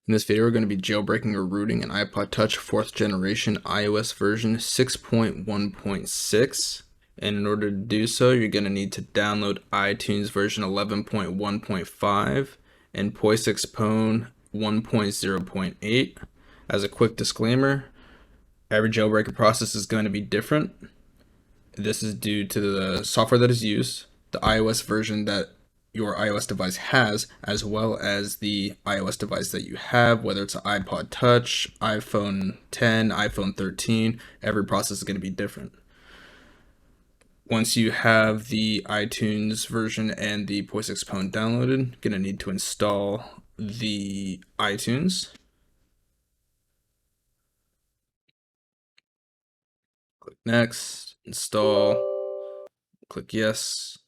In this video, we're going to be jailbreaking or rooting an iPod Touch 4th generation iOS version 6.1.6. And in order to do so, you're going to need to download iTunes version 11.1.5 and Capstone 1.0.8. As a quick disclaimer, every jailbreaking process is going to be different. This is due to the software that is used, the iOS version that your iOS device has, as well as the iOS device that you have, whether it's an iPod Touch, iPhone 10, iPhone 13, every process is going to be different. Once you have the iTunes version and the Capstone downloaded, you're going to need to install the iTunes. Click Next, install, click Yes,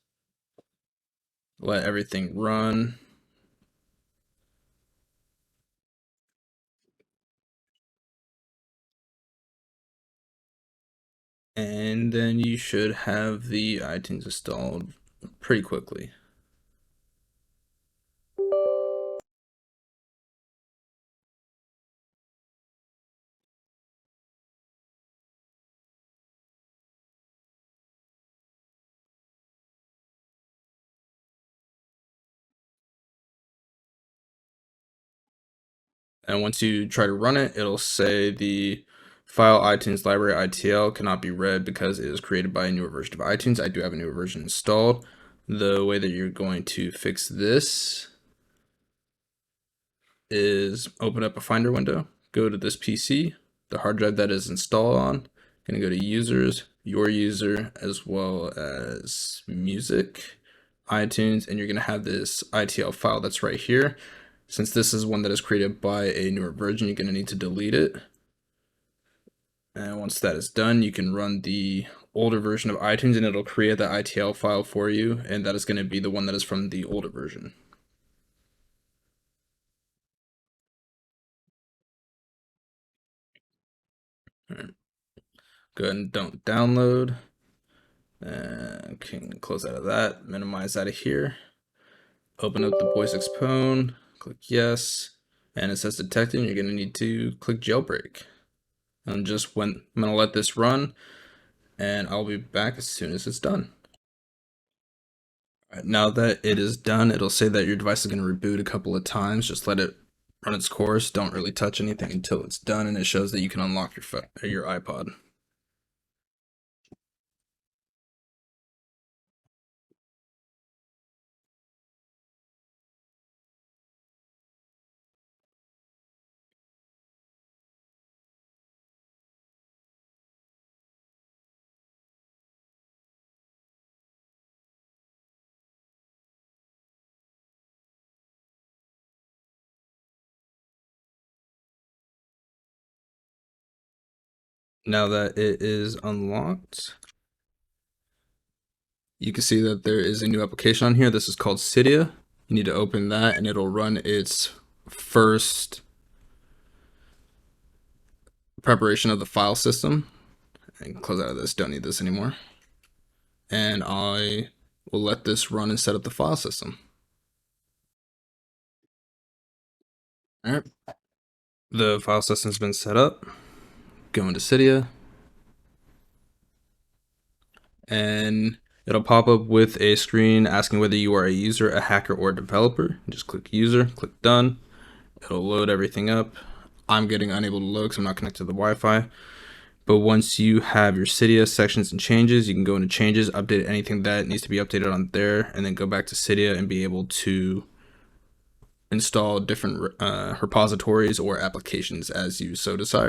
let everything run. And then you should have the iTunes installed pretty quickly. And once you try to run it, it'll say the file iTunes library ITL cannot be read because it is created by a newer version of iTunes. I do have a newer version installed. The way that you're going to fix this is open up a Finder window, go to this PC, the hard drive that is installed on, gonna go to users, your user, as well as music, iTunes, and you're gonna have this ITL file that's right here. Since this is one that is created by a newer version, you're gonna need to delete it. And once that is done, you can run the older version of iTunes and it'll create the ITL file for you, and that is gonna be the one that is from the older version. All right. Go ahead and don't download. Can close out of that, minimize out of here. Open up the Capstone, click yes, and it says detected. You're going to need to click jailbreak. I'm going to let this run, and I'll be back as soon as it's done. All right, now that it is done, it'll say that your device is going to reboot a couple of times. Just let it run its course. Don't really touch anything until it's done, and it shows that you can unlock your iPod. Now that it is unlocked, you can see that there is a new application on here. This is called Cydia. You need to open that and it'll run its first preparation of the file system. And close out of this, don't need this anymore. And I will let this run and set up the file system. All right. The file system's been set up. Go into Cydia. And it'll pop up with a screen asking whether you are a user, a hacker, or a developer. Just click user, click done. It'll load everything up. I'm getting unable to load because I'm not connected to the Wi-Fi. But once you have your Cydia sections and changes, you can go into changes, update anything that needs to be updated on there, and then go back to Cydia and be able to install different repositories or applications as you so desire.